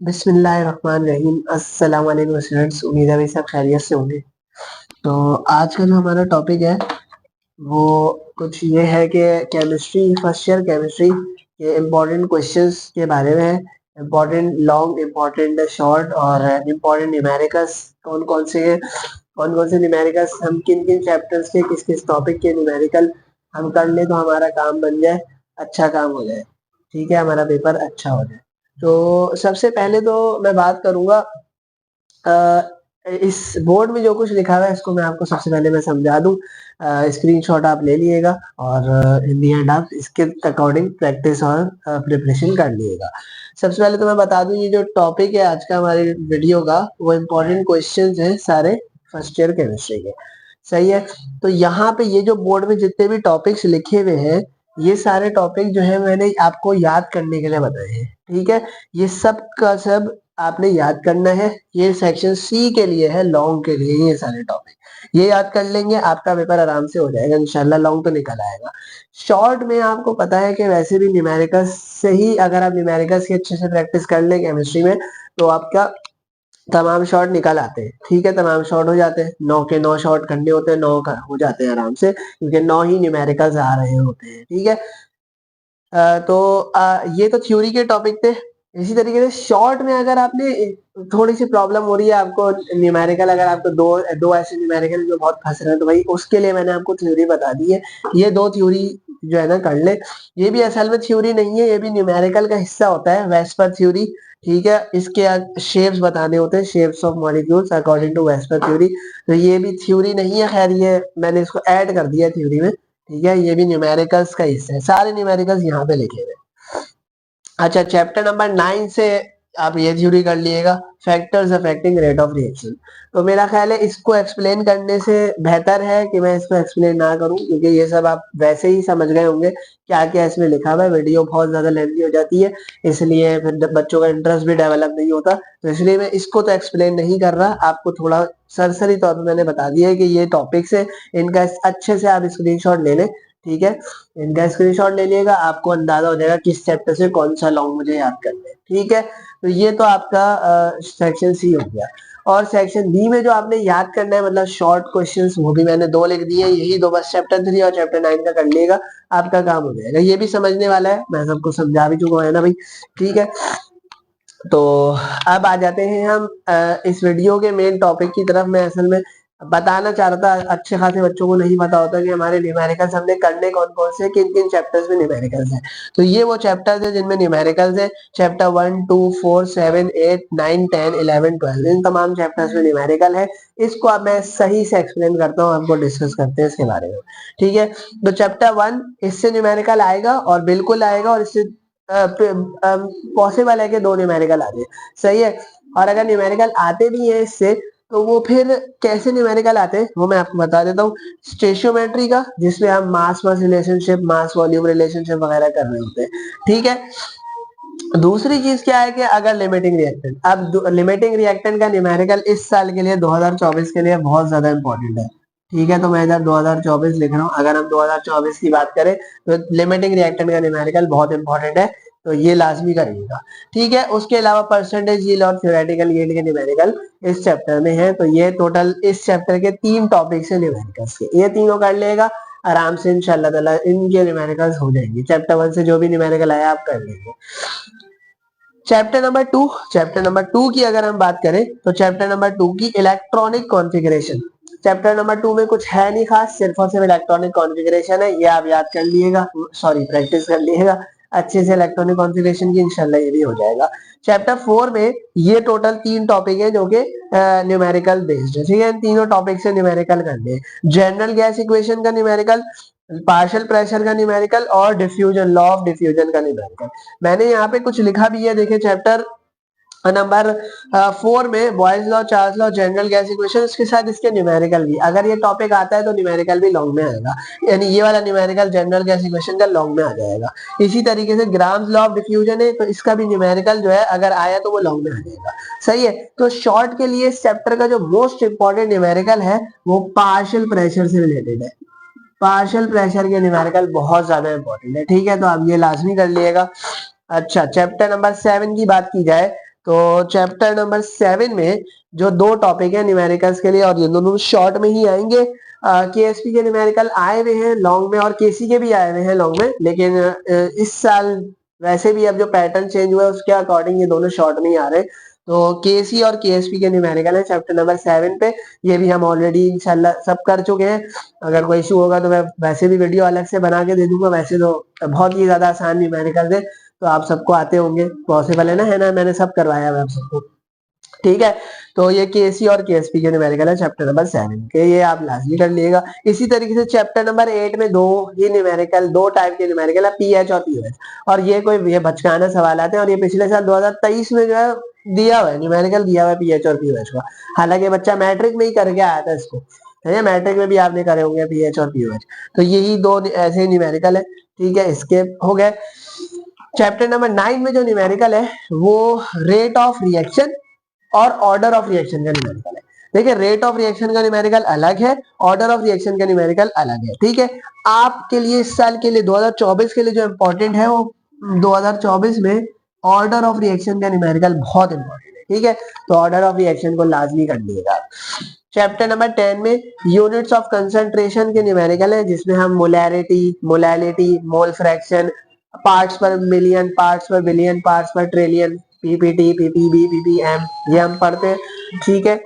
बिस्मिल्लाहिर्रहमानिर्रहीम। अस्सलाम वालेकुम स्टूडेंट्स, उम्मीद है भाई सब खैरियत से होंगे। तो आज का जो हमारा टॉपिक है वो कुछ ये है कि केमिस्ट्री, फर्स्ट ईयर केमिस्ट्री के इम्पोर्टेंट क्वेश्चंस के बारे में है। इम्पोर्टेंट लॉन्ग, इम्पोर्टेंट शॉर्ट और इम्पोर्टेंट न्यूमेरिकल्स कौन कौन से हैं, कौन कौन से न्यूमेरिकल्स हम किन किन चैप्टर्स के किस किस टॉपिक के न्यूमेरिकल हम कर ले तो हमारा काम बन जाए, अच्छा काम हो जाए, ठीक है, हमारा पेपर अच्छा हो जाए। तो सबसे पहले तो मैं बात करूंगा, इस बोर्ड में जो कुछ लिखा हुआ है इसको मैं आपको सबसे पहले मैं समझा दूं। स्क्रीनशॉट आप ले लिएगा और इन दी एंड आप इसके अकॉर्डिंग प्रैक्टिस और प्रिपरेशन कर लिएगा। सबसे पहले तो मैं बता दूं, ये जो टॉपिक है आज का हमारे वीडियो का वो इम्पोर्टेंट क्वेश्चंस हैं सारे फर्स्ट ईयर केमिस्ट्री के। सही है। तो यहाँ पे ये जो बोर्ड में जितने भी टॉपिक्स लिखे हुए हैं ये सारे टॉपिक जो है मैंने आपको याद करने के लिए बताए हैं, ठीक है। ये सब का सब आपने याद करना है। ये सेक्शन सी के लिए है, लॉन्ग के लिए ये सारे टॉपिक ये याद कर लेंगे, आपका पेपर आराम से हो जाएगा इंशाल्लाह। लॉन्ग तो निकल आएगा। शॉर्ट में आपको पता है कि वैसे भी न्यूमेरिकल्स से ही अगर आप न्यूमेरिकल्स की अच्छे से प्रैक्टिस कर ले केमिस्ट्री में तो आपका तमाम शॉट निकल आते हैं, ठीक है। तमाम शॉट हो जाते हैं, 9 के 9 शॉट करने होते हैं, 9 हो जाते हैं आराम से, क्योंकि 9 ही न्यूमेरिकल्स आ रहे होते हैं, ठीक है। ये तो थ्योरी के टॉपिक थे। इसी तरीके से शॉर्ट में अगर आपने थोड़ी सी प्रॉब्लम हो रही है आपको न्यूमेरिकल, अगर आपको दो दो ऐसे न्यूमेरिकल जो बहुत फंस रहे हैं तो भाई उसके लिए मैंने आपको थ्योरी बता दी है। ये दो थ्योरी जो है ना कर ले। ये भी असल में थ्योरी नहीं है, ये भी न्यूमेरिकल का हिस्सा होता है, वेस्पर थ्योरी, ठीक है। इसके शेप्स बताने होते हैं, shapes of molecules according to VSEPR theory. तो ये भी थ्योरी नहीं है, खैर ये मैंने इसको ऐड कर दिया थ्योरी में, ठीक है। ये भी न्यूमेरिकल्स का हिस्सा है, सारे न्यूमेरिकल्स यहाँ पे लिखे हुए। अच्छा, चैप्टर नंबर 9 से आप ये थ्योरी कर लिएगा, factors affecting rate of reaction. तो मेरा ख्याल है इसको एक्सप्लेन करने से बेहतर है कि मैं इसको एक्सप्लेन ना करूं, क्योंकि ये सब आप वैसे ही समझ गए होंगे क्या क्या इसमें लिखा हुआ है। वीडियो बहुत ज्यादा लेंथी हो जाती है, इसलिए फिर बच्चों का इंटरेस्ट भी डेवलप नहीं होता। तो इसलिए मैं इसको तो एक्सप्लेन नहीं कर रहा, आपको थोड़ा सरसरी तौर पर मैंने बता दिया है कि ये टॉपिक्स है, इनका अच्छे से आप स्क्रीनशॉट ले लें, ठीक है। इनका स्क्रीनशॉट ले लिएगा, आपको अंदाजा हो जाएगा किस चैप्टर से कौन सा लॉन्ग मुझे याद करना है, ठीक है। तो ये तो आपका सेक्शन सी हो गया। और सेक्शन बी में जो आपने याद करना है मतलब शॉर्ट क्वेश्चंस, वो भी मैंने दो लिख दिए, यही दो बस, चैप्टर 3 और चैप्टर 9 का कर लेगा, आपका काम हो जाएगा। ये भी समझने वाला है, मैं सबको समझा भी चुका हूं ना भाई, ठीक है। तो अब आ जाते हैं हम इस वीडियो के मेन टॉपिक की तरफ। मैं असल में बताना चाह रहा था, अच्छे खासे बच्चों को नहीं पता होता कि हमारे न्यूमेरिकल्स हमने करने कौन कौन से, किन किन चैप्टर्स में न्यूमेरिकल्स हैं। तो ये वो चैप्टर्स हैं जिनमें न्यूमेरिकल्स है। चैप्टर 1, 2, 4, 7, 8, 9, 10, 11, 12, इन तमाम चैप्टर्स में न्यूमेरिकल है। इसको अब मैं सही से एक्सप्लेन करता हूँ, आपको डिस्कस करते हैं इसके बारे में, ठीक है। तो चैप्टर 1 इससे न्यूमेरिकल आएगा और बिल्कुल आएगा, और इससे पॉसिबल है कि दो न्यूमेरिकल आ जाए, सही है। और अगर न्यूमेरिकल आते भी हैं इससे तो वो फिर कैसे न्यूमेरिकल आते हैं वो मैं आपको बता देता हूँ। स्टेशियोमेट्री का, जिसमें हम मास mass relationship, mass volume relationship वगैरह कर रहे होते हैं, ठीक है। दूसरी चीज क्या है कि अगर लिमिटिंग रिएक्टेंट, अब लिमिटिंग रिएक्टेंट का न्यूमेरिकल इस साल के लिए 2024 के लिए बहुत ज्यादा इंपॉर्टेंट है, ठीक है। तो मैं इधर 2024 लिख रहा हूँ। अगर हम 2024 की बात करें तो लिमिटिंग रिएक्टेंट का न्यूमेरिकल बहुत इंपॉर्टेंट है, तो ये लाजमी करिएगा, ठीक है। उसके अलावा परसेंटेज यील्ड और थ्योरेटिकल यील्ड के न्यूमेरिकल इस चैप्टर में है। तो ये टोटल इस चैप्टर के 3 टॉपिक्स है न्यूमेरिकल्स के, ये तीनों कर लेगा आराम से इंशाल्लाह ताला, इनके न्यूमेरिकल्स हो जाएंगे। चैप्टर 1 से जो भी न्यूमेरिकल आया आप कर लेंगे। चैप्टर नंबर 2, चैप्टर नंबर 2 की अगर हम बात करें तो चैप्टर नंबर 2 की इलेक्ट्रॉनिक कॉन्फ़िगरेशन। चैप्टर नंबर 2 में कुछ है नहीं खास, सिर्फ और सिर्फ इलेक्ट्रॉनिक कॉन्फ़िगरेशन है, ये आप याद कर लिएगा, सॉरी प्रैक्टिस कर लिएगा अच्छे से इलेक्ट्रॉनिक कॉन्फ़िगरेशन की, इंशाल्लाह ये भी हो जाएगा। चैप्टर 4 में ये टोटल 3 टॉपिक है जो कि न्यूमेरिकल बेस्ड है, ठीक है। इन तीनों टॉपिक से न्यूमेरिकल करने, जनरल गैस इक्वेशन का न्यूमेरिकल, पार्शियल प्रेशर का न्यूमेरिकल और डिफ्यूजन, लॉ ऑफ डिफ्यूजन का न्यूमेरिकल। मैंने यहाँ पे कुछ लिखा भी है, देखिए चैप्टर नंबर 4 में boys law, Charles law, general gas equation, इसके साथ इसके न्यूमेरिकल भी, अगर ये टॉपिक आता है तो न्यूमेरिकल भी लॉन्ग में आएगा, यानी ये वाला न्यूमेरिकल जनरल गैस इक्वेशन का लॉन्ग में आ जाएगा। इसी तरीके से ग्राम्स लॉ ऑफ डिफ्यूजन है, तो इसका भी न्यूमेरिकल जो है अगर आया तो वो लॉन्ग में आ जाएगा, सही है। तो शॉर्ट के लिए इस चैप्टर का जो मोस्ट इंपॉर्टेंट न्यूमेरिकल है वो पार्शियल प्रेशर से रिलेटेड है। पार्शियल प्रेशर के न्यूमेरिकल बहुत ज्यादा इंपॉर्टेंट है, ठीक है। तो आप ये लाजमी कर लिएगा। अच्छा, चैप्टर नंबर 7 की बात की जाए तो चैप्टर नंबर 7 में जो दो टॉपिक है न्यूमेरिकल्स के लिए, और ये दोनों शॉर्ट में ही आएंगे। केएसपी के न्यूमेरिकल आए हुए हैं लॉन्ग में और केसी के भी आए हुए हैं लॉन्ग में, लेकिन इस साल वैसे भी अब जो पैटर्न चेंज हुआ है उसके अकॉर्डिंग ये दोनों शॉर्ट में ही आ रहे हैं। तो केसी और केएसपी के न्यूमेरिकल है चैप्टर नंबर 7 पे। ये भी हम ऑलरेडी इंशाल्लाह सब कर चुके हैं। अगर कोई इशू होगा तो मैं वैसे भी वीडियो अलग से बना के दे दूंगा। वैसे तो बहुत ही ज्यादा आसान न्यूमेरिकल है, तो आप सबको आते होंगे, पॉसिबल है ना, मैंने सब करवाया है आप सबको। ठीक है, तो ये केसी और केएसपी के न्यूमेरिकल है चैप्टर नंबर 7 के, ये आप लाजमी कर लीजिएगा। इसी तरीके से चैप्टर नंबर 8 में दो ही न्यूमेरिकल, दो टाइप के न्यूमेरिकल है, पीएच और पीओएच। और ये कोई ये बचकाना सवाल आते हैं, और ये पिछले साल 2023 में जो है दिया हुआ है, न्यूमेरिकल दिया हुआ है पीएच और पीओएच का। हालांकि बच्चा मैट्रिक में ही करके आया था इसको, है मैट्रिक में भी आपने करे होंगे पीएच और पीओएच। तो यही दो ऐसे न्यूमेरिकल है। ठीक है, इसके हो गए। चैप्टर नंबर 9 में जो न्यूमेरिकल है वो रेट ऑफ रिएक्शन और ऑर्डर ऑफ रिएक्शन का न्यूमेरिकल है। देखिए, रेट ऑफ रिएक्शन का न्यूमेरिकल अलग है, ऑर्डर ऑफ रिएक्शन का न्यूमेरिकल अलग है। ठीक है, आपके लिए इस साल के लिए 2024 के लिए जो इंपॉर्टेंट है वो 2024 में ऑर्डर ऑफ रिएक्शन का न्यूमेरिकल बहुत इंपॉर्टेंट है। ठीक है, तो ऑर्डर ऑफ रिएक्शन को लाजमी कर लीजिएगा। चैप्टर नंबर 10 में यूनिट्स ऑफ कंसंट्रेशन के न्यूमेरिकल है, जिसमें हम molarity, molality, mole fraction, parts per million, parts per billion, parts per trillion, PPT, PPB, PPM, ये हम पढ़ते हैं। ठीक है,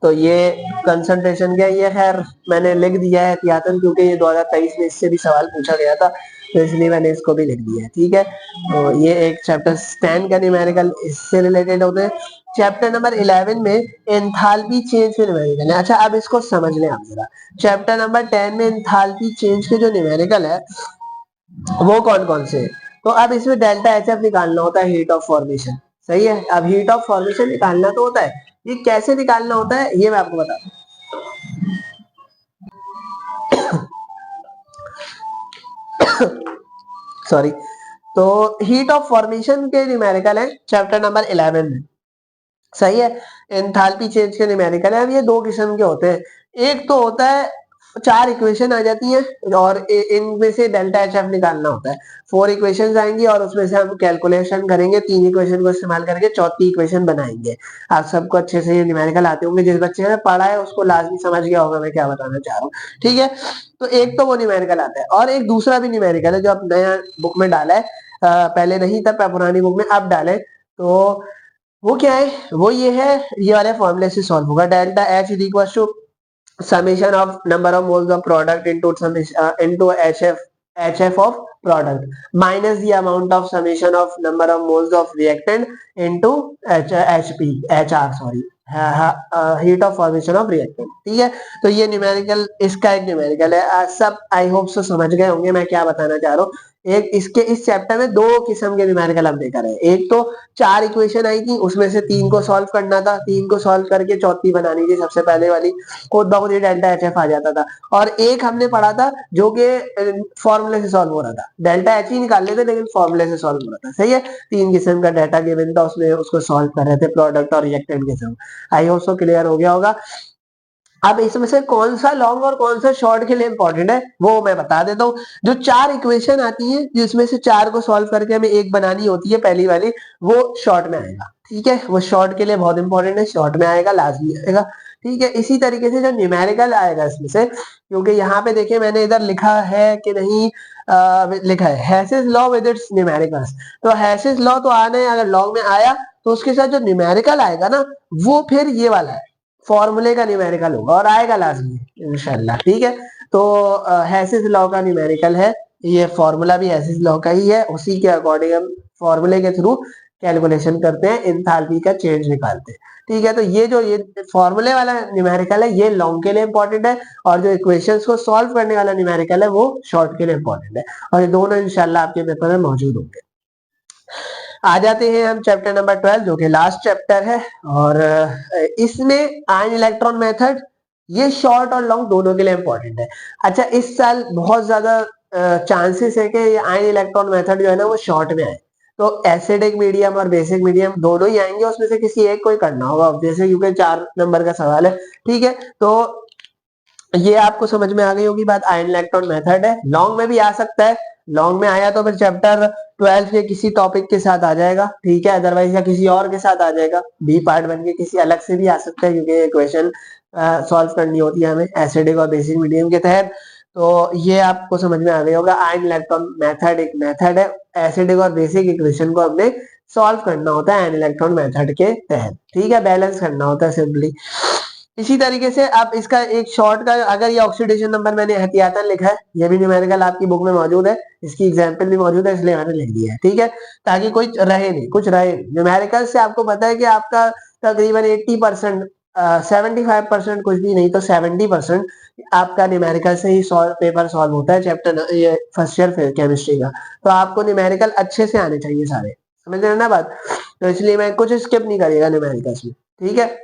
तो ये कंसंट्रेशन क्या, ये खैर मैंने लिख दिया है एहतियातन, क्योंकि ये 2023 में इससे भी सवाल पूछा गया था, तो इसलिए मैंने इसको भी लिख दिया है। ठीक है, तो ये एक चैप्टर 10 का न्यूमेरिकल इससे रिलेटेड होते हैं। चैप्टर नंबर 11 में एंथैल्पी चेंज के न्यूमेरिकल है। अच्छा, अब इसको समझ लें आप जरा। चैप्टर नंबर 10 में एंथैल्पी चेंज के जो न्यूमेरिकल है वो कौन कौन से है? तो अब इसमें डेल्टा एच एफ निकालना होता है, हीट ऑफ फॉर्मेशन। सही है, अब हीट ऑफ फॉर्मेशन निकालना तो होता है, ये कैसे निकालना होता है ये मैं आपको बताता हूँ। सॉरी, तो हीट ऑफ फॉर्मेशन के न्यूमेरिकल है चैप्टर नंबर 11 में। सही है, एंथैल्पी चेंज के न्यूमेरिकल है। अब ये दो किस्म के होते हैं, एक तो होता है चार इक्वेशन आ जाती हैं और इनमें से डेल्टा एच एफ निकालना होता है। 4 इक्वेशन आएंगी और उसमें से हम कैलकुलेशन करेंगे, 3 इक्वेशन को इस्तेमाल करके चौथी इक्वेशन बनाएंगे। आप सबको अच्छे से ये न्यूमेरिकल आते होंगे, जिस बच्चे ने पढ़ा है उसको लाजमी समझ गया होगा मैं क्या बताना चाह रहा हूँ। ठीक है, तो एक तो वो न्यूमेरिकल आता है, और एक दूसरा भी न्यूमेरिकल है जो अब नया बुक में डाला है, पहले नहीं था पुरानी बुक में, अब डाले। तो वो क्या है, वो ये है, ये वाले फॉर्मूले से सॉल्व होगा। Delta H is equal to summation of number of moles of product into HF of product minus the amount of summation of number of moles of reactant into HR sorry, heat of formation of reactant. ठीक है, तो ये numerical इसका एक numerical है। सब I hope से समझ गए होंगे मैं क्या बताना चाह रहा हूँ। एक इसके इस चैप्टर में दो किस्म के न्यूमेरिकल हम देख रहे हैं। एक तो 4 इक्वेशन आई थी, उसमें से 3 को सॉल्व करना था, 3 को सॉल्व करके चौथी बनानी थी सबसे पहले वाली, खुद ब खुद ही डेल्टा एच एफ आ जाता था। और एक हमने पढ़ा था जो कि फॉर्मूले से सॉल्व हो रहा था, डेल्टा एच ही निकाल लेते लेकिन फॉर्मूले से सॉल्व हो रहा था। सही है, 3 किस्म का डाटा गिवन था, उसमें उसको सॉल्व कर रहे थे प्रोडक्ट और रिएक्टेंट के साथ। आई होप सो क्लियर हो गया होगा। अब इसमें से कौन सा लॉन्ग और कौन सा शॉर्ट के लिए इंपॉर्टेंट है वो मैं बता देता हूँ। जो 4 इक्वेशन आती है जिसमें से 4 को सॉल्व करके हमें एक बनानी होती है पहली वाली, वो शॉर्ट में आएगा। ठीक है, वो शॉर्ट के लिए बहुत इंपॉर्टेंट है, शॉर्ट में आएगा, लाजमी आएगा। ठीक है, इसी तरीके से जो न्यूमेरिकल आएगा इसमें से, क्योंकि यहाँ पे देखिए मैंने इधर लिखा है कि नहीं, लिखा है हैसेस लॉ विद इट्स न्यूमेरिकल्स। तो हैसेस लॉ तो आना है, अगर लॉन्ग में आया तो उसके साथ जो न्यूमेरिकल आएगा ना वो फिर ये वाला है, फॉर्मूले का न्यूमेरिकल होगा और आएगा लाजमी इंशाल्लाह। ठीक है, तो हैसेस लॉ का न्यूमेरिकल है, ये फॉर्मूला भी हैसेस लॉ का ही है, उसी के अकॉर्डिंग हम फॉर्मूले के थ्रू कैलकुलेशन करते हैं, एंथैल्पी का चेंज निकालते हैं। ठीक है, तो ये जो ये फॉर्मूले वाला न्यूमेरिकल है ये लॉन्ग के लिए इंपॉर्टेंट है, और जो इक्वेशंस को सॉल्व करने वाला न्यूमेरिकल है वो शॉर्ट के लिए इंपॉर्टेंट है, और ये दोनों इंशाल्लाह आपके पेपर में मौजूद होंगे। आ जाते हैं हम चैप्टर नंबर 12 जो कि लास्ट चैप्टर है, और इसमें आयन इलेक्ट्रॉन मेथड, ये शॉर्ट और लॉन्ग दोनों के लिए इंपॉर्टेंट है। अच्छा, इस साल बहुत ज्यादा चांसेस है कि ये आयन इलेक्ट्रॉन मेथड जो है ना वो शॉर्ट में आए। तो एसिडिक मीडियम और बेसिक मीडियम दोनों ही आएंगे, उसमें से किसी एक को ही करना होगा जैसे, क्योंकि 4 नंबर का सवाल है। ठीक है, तो ये आपको समझ में आ गई होगी बात। आयन इलेक्ट्रॉन मेथड है, लॉन्ग में भी आ सकता है, लॉन्ग में आया तो फिर चैप्टर 12 के किसी टॉपिक के साथ आ जाएगा, ठीक है, अदरवाइज या किसी और के साथ आ जाएगा, बी पार्ट बन के किसी अलग से भी आ सकता है, क्योंकि ये क्वेश्चन सॉल्व करनी होती है हमें एसिडिक और बेसिक मीडियम के तहत। तो ये आपको समझ में आ गया होगा, आयन इलेक्ट्रॉन मेथड एक मेथड है, एसिडिक और बेसिक इक्वेशन को हमने सॉल्व करना होता है आयन इलेक्ट्रॉन मेथड के तहत, ठीक है, बैलेंस करना होता है सिंपली। इसी तरीके से आप इसका एक शॉर्ट का, अगर ये ऑक्सीडेशन नंबर मैंने एहतियातन लिखा है, ये भी न्यूमेरिकल आपकी बुक में मौजूद है, इसकी एग्जांपल भी मौजूद है, इसलिए मैंने लिख दिया है, ठीक है, ताकि कोई रहे नहीं, कुछ रहे नहीं। न्यूमेरिकल से आपको पता है कि आपका तकरीबन 80%, 75% कुछ भी नहीं तो 70% आपका न्यूमेरिकल से ही पेपर सॉल्व होता है, चैप्टर ये फर्स्ट ईयर केमिस्ट्री का। तो आपको न्यूमेरिकल अच्छे से आने चाहिए सारे, समझ रहे हैं ना बात। तो इसलिए मैं कुछ स्किप नहीं करिएगा न्यूमेरिकल्स में, ठीक है।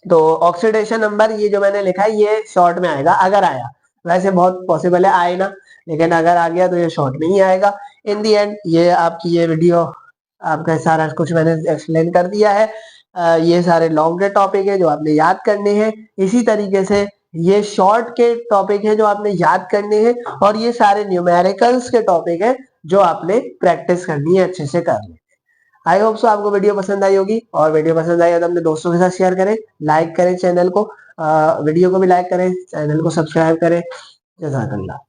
तो ऑक्सीडेशन नंबर ये जो मैंने लिखा है ये शॉर्ट में आएगा, अगर आया, वैसे बहुत पॉसिबल है आए ना, लेकिन अगर आ गया तो ये शॉर्ट में ही आएगा। इन दी एंड ये आपकी ये वीडियो आपका सारा कुछ मैंने एक्सप्लेन कर दिया है। ये सारे लॉन्ग के टॉपिक है जो आपने याद करने हैं, इसी तरीके से ये शॉर्ट के टॉपिक है जो आपने याद करने हैं, और ये सारे न्यूमेरिकल्स के टॉपिक है जो आपने प्रैक्टिस करनी है, अच्छे से करनी है। आई होप सो आपको वीडियो पसंद आई होगी, और वीडियो पसंद आई तो अपने दोस्तों के साथ शेयर करें, लाइक करें चैनल को, वीडियो को भी लाइक करें, चैनल को सब्सक्राइब करें। जज़ाकल्लाह।